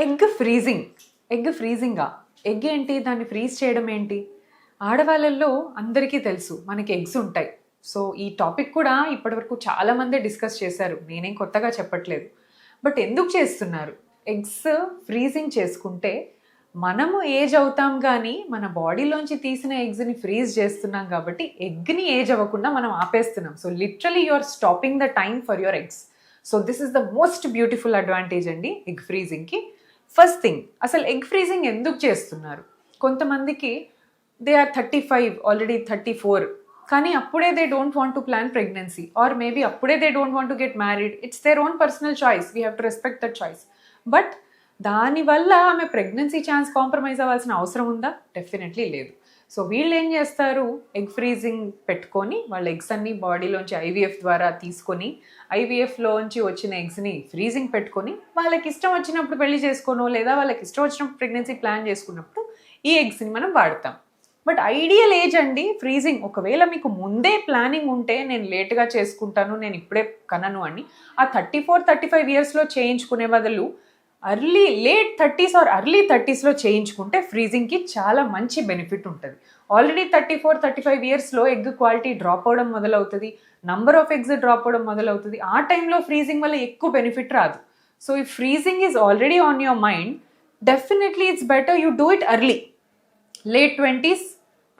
Egg freezing. Egg ఫ్రీజింగా? Egg ఏంటి? దాన్ని freeze చేయడం ఏంటి? ఆడవాళ్ళల్లో అందరికీ తెలుసు మనకి ఎగ్స్ ఉంటాయి. సో ఈ టాపిక్ కూడా ఇప్పటివరకు చాలామంది డిస్కస్ చేశారు. నేనేం కొత్తగా చెప్పట్లేదు. బట్ ఎందుకు చేస్తున్నారు? ఎగ్స్ ఫ్రీజింగ్ చేసుకుంటే మనము ఏజ్ అవుతాం, కానీ మన బాడీలోంచి తీసిన ఎగ్స్ని ఫ్రీజ్ చేస్తున్నాం కాబట్టి ఎగ్ని ఏజ్ అవ్వకుండా మనం ఆపేస్తున్నాం. So literally you are stopping the time for your eggs. So this is the most beautiful advantage అండి ఎగ్ ఫ్రీజింగ్కి. ఫస్ట్ థింగ్, అసలు ఎగ్ ఫ్రీజింగ్ ఎందుకు చేస్తున్నారు? కొంతమందికి దే ఆర్ 35, ఆల్రెడీ 34, కానీ అప్పుడే they don't want to plan pregnancy, or maybe అప్పుడే they don't want to get married. It's their own personal choice, we have to respect that choice. But దానివల్ల ఆమె pregnancy chance compromise అవ్వాల్సిన అవసరం ఉందా? Definitely లేదు. So వీళ్ళు ఏం చేస్తారు, ఎగ్ ఫ్రీజింగ్ పెట్టుకొని వాళ్ళ ఎగ్స్ అన్ని బాడీలోంచి ఐవీఎఫ్ ద్వారా తీసుకొని ఐవీఎఫ్లోంచి వచ్చిన ఎగ్స్ని ఫ్రీజింగ్ పెట్టుకొని వాళ్ళకి ఇష్టం వచ్చినప్పుడు పెళ్లి చేసుకోనో లేదా వాళ్ళకి ఇష్టం వచ్చినప్పుడు ప్రెగ్నెన్సీ ప్లాన్ చేసుకున్నప్పుడు ఈ ఎగ్స్ని మనం వాడతాం. బట్ ఐడియల్ ఏజ్ అండి ఫ్రీజింగ్. ఒకవేళ మీకు ముందే ప్లానింగ్ ఉంటే నేను లేట్గా చేసుకుంటాను, నేను ఇప్పుడే కనను అని ఆ 34-35 ఇయర్స్లో చేయించుకునే బదులు లేట్ 30s ఆర్ ఎర్లీ 30sలో చేయించుకుంటే ఫ్రీజింగ్కి చాలా మంచి బెనిఫిట్ ఉంటుంది. ఆల్రెడీ 34-35 ఇయర్స్లో ఎగ్ క్వాలిటీ డ్రాప్ అవడం మొదలవుతుంది, నంబర్ ఆఫ్ ఎగ్స్ డ్రాప్ అవడం మొదలవుతుంది. ఆ టైంలో ఫ్రీజింగ్ వల్ల ఎక్కువ బెనిఫిట్ రాదు. సో ఈ freezing is already on your mind, definitely it's better you do it early. Late 20s,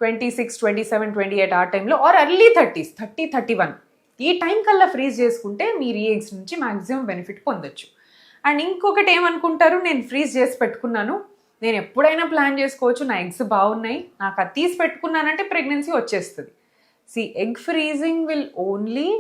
26, 27, 28 ఆ టైంలో, ఆర్ ఎర్లీ 30s, 30, 31 ఈ టైం కల్లా ఫ్రీజ్ చేసుకుంటే మీరు ఈ ఎగ్స్ నుంచి మ్యాక్సిమం బెనిఫిట్ పొందొచ్చు. అండ్ ఇంకొకటి ఏమనుకుంటారు, నేను ఫ్రీజ్ చేసి పెట్టుకున్నాను, నేను ఎప్పుడైనా ప్లాన్ చేసుకోవచ్చు, నా ఎగ్స్ బాగున్నాయి, నాకు అది తీసి పెట్టుకున్నానంటే ప్రెగ్నెన్సీ వచ్చేస్తుంది. Egg freezing will only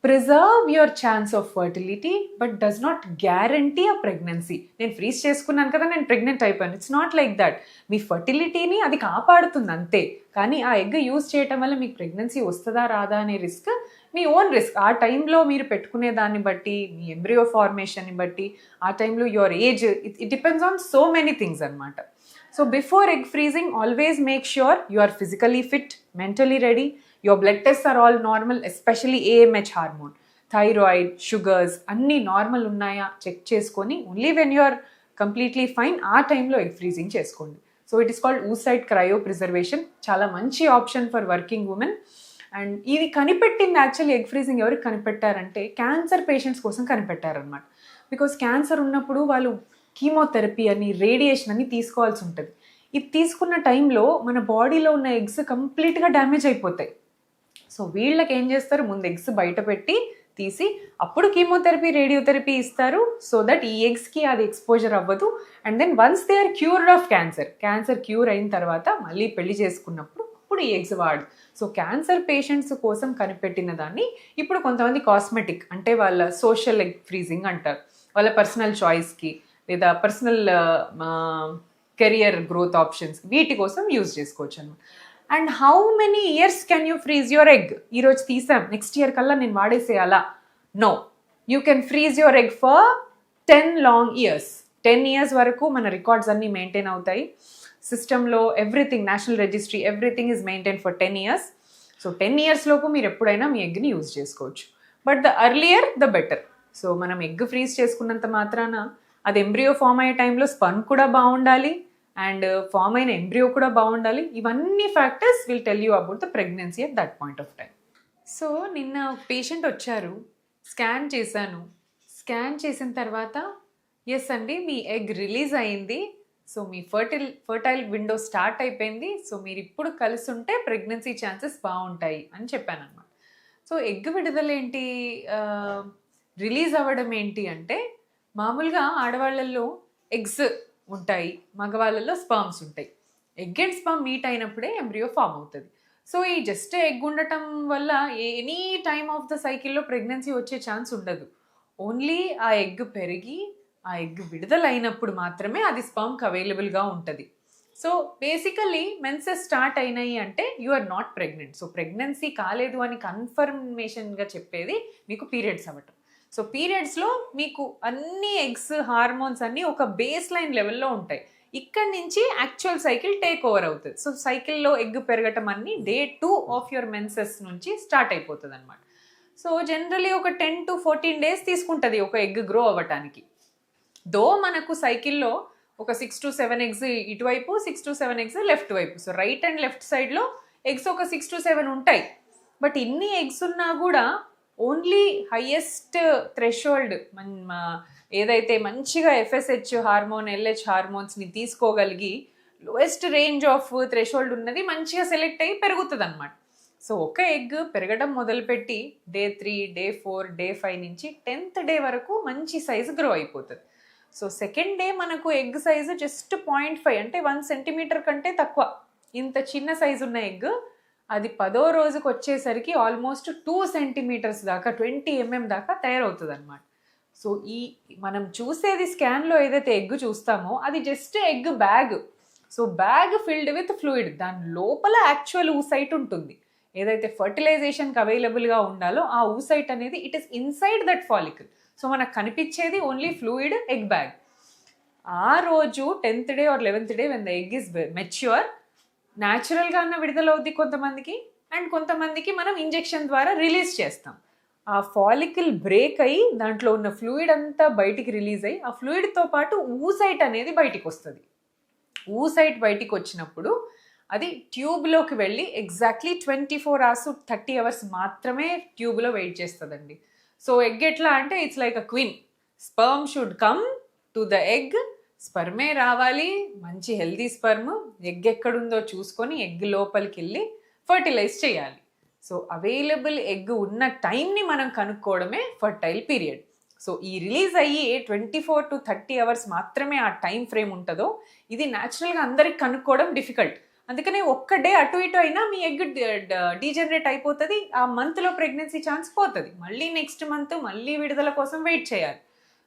preserve your chance of fertility but does not guarantee a pregnancy. నేను ఫ్రీజ్ చేసుకున్నాను కదా నేను ప్రెగ్నెంట్ అయిపోయాను, ఇట్స్ నాట్ లైక్ దట్. మీ ఫర్టిలిటీని అది కాపాడుతుంది అంతే, కానీ ఆ ఎగ్ యూజ్ చేయటం వల్ల మీకు ప్రెగ్నెన్సీ వస్తుందా రాదా అనే రిస్క్ మీ ఓన్ రిస్క్. ఆ టైంలో మీరు పెట్టుకునే దాన్ని బట్టి, మీ ఎంబ్రియో ఫార్మేషన్ని బట్టి, ఆ టైంలో your age, it depends on so many things అనమాట. So before egg freezing always make sure you are physically fit, mentally ready, your blood tests are all normal, especially AMH hormone, thyroid, sugars అన్నీ normal ఉన్నాయా check చేసుకొని only when you are completely fine ఆ టైంలో egg freezing చేసుకోండి. So it is called oocyte cryopreservation. చాలా మంచి option for working women. And ఇది కనిపెట్టింది యాక్చువల్లీ ఎగ్ ఫ్రీజింగ్ ఎవరికి కనిపెట్టారంటే క్యాన్సర్ పేషెంట్స్ కోసం కనిపెట్టారనమాట. బికాస్ క్యాన్సర్ ఉన్నప్పుడు వాళ్ళు కీమోథెరపీ అని, రేడియేషన్ అని తీసుకోవాల్సి ఉంటుంది. ఇది తీసుకున్న టైంలో మన బాడీలో ఉన్న ఎగ్స్ కంప్లీట్గా డ్యామేజ్ అయిపోతాయి. సో వీళ్ళకి ఏం చేస్తారు, ముందు ఎగ్స్ బయట పెట్టి తీసి అప్పుడు కీమోథెరపీ, రేడియోథెరపీ ఇస్తారు, సో దట్ ఈ ఎగ్స్కి అది ఎక్స్పోజర్ అవ్వదు. And then once they are cured of cancer cure అయిన తర్వాత మళ్ళీ పెళ్లి చేసుకున్నప్పుడు అప్పుడు ఈ ఎగ్స్ వాడు. సో క్యాన్సర్ పేషెంట్స్ కోసం కనిపెట్టిన దాన్ని ఇప్పుడు కొంతమంది కాస్మెటిక్, అంటే వాళ్ళ సోషల్ ఎగ్ ఫ్రీజింగ్ అంటారు, వాళ్ళ పర్సనల్ చాయిస్కి లేదా పర్సనల్ కెరియర్ గ్రోత్ ఆప్షన్స్, వీటి కోసం యూజ్ చేసుకోవచ్చు అన్నమాట. And how many years can you freeze your egg? ఈరోజు తీసాం, నెక్స్ట్ ఇయర్ కల్లా నేను వాడేసేయాలా? No, you can freeze your egg for 10 long years. 10 years వరకు మన రికార్డ్స్ అన్నీ మెయింటైన్ అవుతాయి. సిస్టంలో everything, national registry, everything is maintain for 10 years. So 10 years లోపు మీరు ఎప్పుడైనా మీ ఎగ్ని యూజ్ చేసుకోవచ్చు. But the earlier the better. So మనం ఎగ్ ఫ్రీజ్ చేసుకున్నంత మాత్రాన అది ఎంబ్రియో ఫామ్ అయ్యే టైంలో స్పన్ కూడా బాగుండాలి, అండ్ ఫామ్ అయిన ఎంబ్రియో కూడా బాగుండాలి. ఇవన్నీ factors will tell you about the pregnancy at that point of time. So నిన్న పేషెంట్ వచ్చారు, స్కాన్ చేశాను. స్కాన్ చేసిన తర్వాత ఎస్ అండి మీ ఎగ్ రిలీజ్ అయింది, సో మీ ఫర్టైల్ విండో స్టార్ట్ అయిపోయింది, సో మీరు ఇప్పుడు కలిసి ఉంటే ప్రెగ్నెన్సీ ఛాన్సెస్ బాగుంటాయి అని చెప్పాను అనమాట. సో ఎగ్ విడుదల ఏంటి, రిలీజ్ అవ్వడం ఏంటి అంటే, మామూలుగా ఆడవాళ్ళల్లో ఎగ్స్ ఉంటాయి, మగవాళ్ళలో స్పర్మ్స్ ఉంటాయి. ఎగ్ అండ్ స్పర్మ్ మీట్ అయినప్పుడే ఎంబ్రియో ఫామ్ అవుతుంది. సో ఈ జస్ట్ ఎగ్ ఉండటం వల్ల ఎనీ టైమ్ ఆఫ్ ద సైకిల్లో ప్రెగ్నెన్సీ వచ్చే ఛాన్స్ ఉండదు. ఓన్లీ ఆ ఎగ్ పెరిగి ఆ ఎగ్ విడుదల అయినప్పుడు మాత్రమే అది స్పర్మ్కి అవైలబుల్గా ఉంటుంది. సో బేసికల్లీ మెన్సెస్ స్టార్ట్ అయినాయి అంటే you are not pregnant. So pregnancy కాలేదు అని కన్ఫర్మేషన్గా చెప్పేది మీకు పీరియడ్స్ అవ్వటం. సో పీరియడ్స్లో మీకు అన్ని ఎగ్స్, హార్మోన్స్ అన్నీ ఒక బేస్ లైన్ లెవెల్లో ఉంటాయి. ఇక్కడి నుంచి యాక్చువల్ సైకిల్ టేక్ ఓవర్ అవుతుంది. సో సైకిల్లో ఎగ్ పెరగటం అన్ని డే 2 ఆఫ్ యువర్ మెన్సెస్ నుంచి స్టార్ట్ అయిపోతుంది అనమాట. సో జనరలీ ఒక 10 to 14 days తీసుకుంటుంది ఒక ఎగ్ గ్రో అవ్వటానికి. దో మనకు సైకిల్లో ఒక 6 to 7 ఎగ్స్ ఇటువైపు 6 to 7 ఎగ్స్ లెఫ్ట్ వైపు, సో రైట్ అండ్ లెఫ్ట్ సైడ్లో ఎగ్స్ ఒక 6 to 7 ఉంటాయి. బట్ ఇన్ని ఎగ్స్ ఉన్నా కూడా ఓన్లీ హైయెస్ట్ థ్రెషోల్డ్ ఏదైతే మంచిగా FSH హార్మోన్ LH హార్మోన్స్ని తీసుకోగలిగి లోయెస్ట్ రేంజ్ ఆఫ్ థ్రెషోల్డ్ ఉన్నది మంచిగా సెలెక్ట్ అయ్యి పెరుగుతుంది అనమాట. సో ఒక ఎగ్ పెరగడం మొదలుపెట్టి Day 3, Day 4, Day 5 నుంచి 10th డే వరకు మంచి సైజు గ్రో అయిపోతుంది. సో సెకండ్ డే మనకు ఎగ్ సైజు జస్ట్ 0.5 అంటే 1 సెంటీమీటర్ కంటే తక్కువ, ఇంత చిన్న సైజు ఉన్న ఎగ్ అది 10వ రోజుకి వచ్చేసరికి ఆల్మోస్ట్ 2 సెంటీమీటర్స్ దాకా 20 mm దాకా తయారవుతుంది అనమాట. సో ఈ మనం చూసేది స్కాన్లో ఏదైతే ఎగ్ చూస్తామో అది just egg bag. So bag filled with fluid, దాని లోపల యాక్చువల్ ఊసైట్ ఉంటుంది. ఏదైతే ఫర్టిలైజేషన్కి అవైలబుల్గా ఉండాలో ఆ ఊసైట్ అనేది it is inside that follicle. So మనకు కనిపించేది ఓన్లీ ఫ్లూయిడ్ ఎగ్ బ్యాగ్. ఆ రోజు 10th day or 11th day when the egg is mature, న్యాచురల్గా అన్న విడుదలవుద్ది కొంతమందికి, అండ్ కొంతమందికి మనం ఇంజెక్షన్ ద్వారా రిలీజ్ చేస్తాం. ఆ ఫాలికల్ బ్రేక్ అయ్యి దాంట్లో ఉన్న ఫ్లూయిడ్ అంతా బయటికి రిలీజ్ అయ్యి ఆ ఫ్లూయిడ్తో పాటు ఊసైట్ అనేది బయటికి వస్తుంది. ఊసైట్ బయటికి వచ్చినప్పుడు అది ట్యూబ్లోకి వెళ్ళి ఎగ్జాక్ట్లీ 24 hours 30 hours మాత్రమే ట్యూబ్లో వెయిట్ చేస్తుందండి. సో ఎగ్ ఎట్లా అంటే it's like a queen, sperm should come to the egg, స్పర్మే రావాలి, మంచి హెల్దీ స్పర్మ్, ఎగ్ ఎక్కడుందో చూసుకొని ఎగ్ లోపలికి వెళ్ళి ఫర్టిలైజ్ చేయాలి. సో అవైలబుల్ ఎగ్ ఉన్న టైంని మనం కనుక్కోవడమే ఫర్టైల్ పీరియడ్. సో ఈ రిలీజ్ అయ్యి 24 to 30 hours మాత్రమే ఆ టైం ఫ్రేమ్ ఉంటుందో ఇది న్యాచురల్గా అందరికి కనుక్కోవడం డిఫికల్ట్. అందుకనే ఒక్క డే అటు ఇటు అయినా మీ ఎగ్ డీజనరేట్ అయిపోతుంది, ఆ మంత్లో ప్రెగ్నెన్సీ ఛాన్స్ పోతుంది. మళ్ళీ నెక్స్ట్ మంత్ మళ్ళీ విడుదల కోసం వెయిట్ చేయాలి.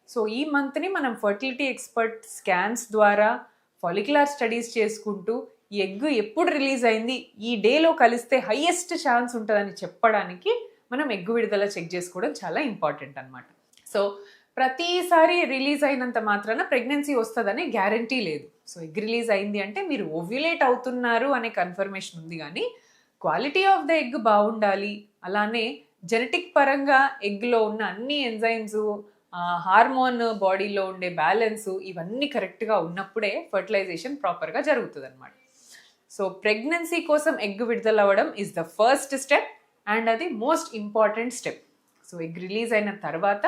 సో ఈ మంత్ని మనం ఫర్టిలిటీ ఎక్స్పర్ట్ స్కాన్స్ ద్వారా ఫాలిక్యులర్ స్టడీస్ చేసుకుంటూ ఈ ఎగ్ ఎప్పుడు రిలీజ్ అయింది, ఈ డేలో కలిస్తే హైయెస్ట్ ఛాన్స్ ఉంటుందని చెప్పడానికి మనం ఎగ్ విడుదల చెక్ చేసుకోవడం చాలా ఇంపార్టెంట్ అనమాట. సో ప్రతిసారి రిలీజ్ అయినంత మాత్రాన ప్రెగ్నెన్సీ వస్తుందని గ్యారంటీ లేదు. సో ఎగ్ రిలీజ్ అయింది అంటే మీరు ఓవ్యులేట్ అవుతున్నారు అనే కన్ఫర్మేషన్ ఉంది, కానీ క్వాలిటీ ఆఫ్ ద ఎగ్ బాగుండాలి. అలానే జెనెటిక్ పరంగా ఎగ్లో ఉన్న అన్ని ఎంజైమ్స్, హార్మోన్ బాడీలో ఉండే బ్యాలెన్స్ ఇవన్నీ కరెక్ట్గా ఉన్నప్పుడే ఫర్టిలైజేషన్ ప్రాపర్గా జరుగుతుంది అనమాట. సో ప్రెగ్నెన్సీ కోసం ఎగ్ విడుదల అవ్వడం is the first step and అది most important step. So egg release అయిన తర్వాత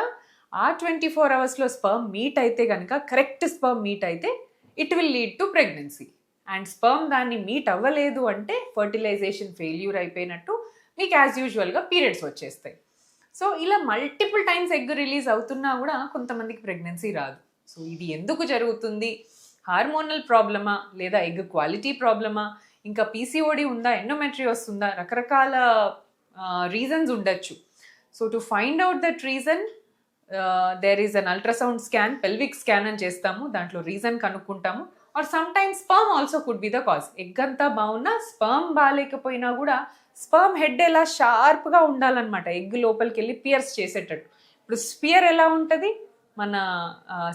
ఆ 24 hours స్పర్మ్ మీట్ అయితే కనుక, కరెక్ట్ స్పర్మ్ మీట్ అయితే it will lead to pregnancy. And sperm దాన్ని మీట్ అవ్వలేదు అంటే ఫర్టిలైజేషన్ ఫెయిల్యూర్ అయిపోయినట్టు, మీకు యాజ్ యూజువల్గా పీరియడ్స్ వచ్చేస్తాయి. సో ఇలా మల్టిపుల్ టైమ్స్ ఎగ్ రిలీజ్ అవుతున్నా కూడా కొంతమందికి ప్రెగ్నెన్సీ రాదు. సో ఇది ఎందుకు జరుగుతుంది? హార్మోనల్ ప్రాబ్లమా, లేదా ఎగ్ క్వాలిటీ ప్రాబ్లమా, ఇంకా PCOD ఉందా, ఎండోమెట్రియోస్ ఉందా, రకరకాల రీజన్స్ ఉండొచ్చు. So to find out that reason there is an ultrasound scan, pelvic scan అని చేస్తాము, దాంట్లో రీజన్ కనుక్కుంటాము. Or sometimes sperm also could be the cause. Egg అంతా బాగున్నా స్పర్మ్ బాగాలేకపోయినా కూడా స్పర్మ్ హెడ్ ఎలా షార్ప్గా ఉండాలన్నమాట, ఎగ్ లోపలికి వెళ్ళి పియర్స్ చేసేటట్టు. ఇప్పుడు స్పియర్ ఎలా ఉంటుంది, మన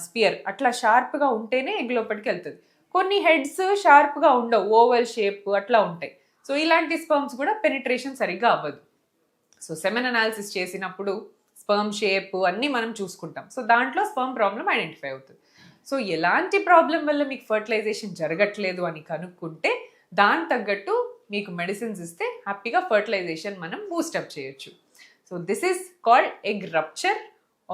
స్పియర్ అట్లా షార్ప్గా ఉంటేనే ఎగ్ లోపలికి వెళ్తుంది. కొన్ని హెడ్స్ షార్ప్గా ఉండవు, ఓవల్ షేప్ అట్లా ఉంటాయి. సో ఇలాంటి స్పర్మ్స్ కూడా పెనిట్రేషన్ సరిగ్గా అవ్వదు. సో సెమెన్ అనాలిసిస్ చేసినప్పుడు స్పర్మ్ షేప్ అన్నీ మనం చూసుకుంటాం. సో దాంట్లో స్పర్మ్ ప్రాబ్లం ఐడెంటిఫై అవుతుంది. సో ఎలాంటి ప్రాబ్లం వల్ల మీకు ఫర్టిలైజేషన్ జరగట్లేదు అని కనుక్కుంటే దాని తగ్గట్టు మీకు మెడిసిన్స్ ఇస్తే హ్యాపీగా ఫర్టిలైజేషన్ మనం బూస్టప్ చేయొచ్చు. So this is called egg rupture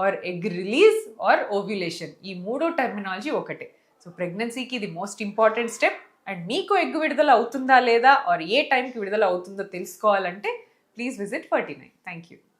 or egg release are ovulation. ఈ మూడో టర్మినాలజీ ఒకటే. సో ప్రెగ్నెన్సీకి ఇది మోస్ట్ ఇంపార్టెంట్ స్టెప్. అండ్ మీకు ఎగ్ విడుదల అవుతుందా లేదా ఆర్ ఏ టైంకి విడుదల అవుతుందో తెలుసుకోవాలంటే ప్లీజ్ విజిట్ 49. Thank you.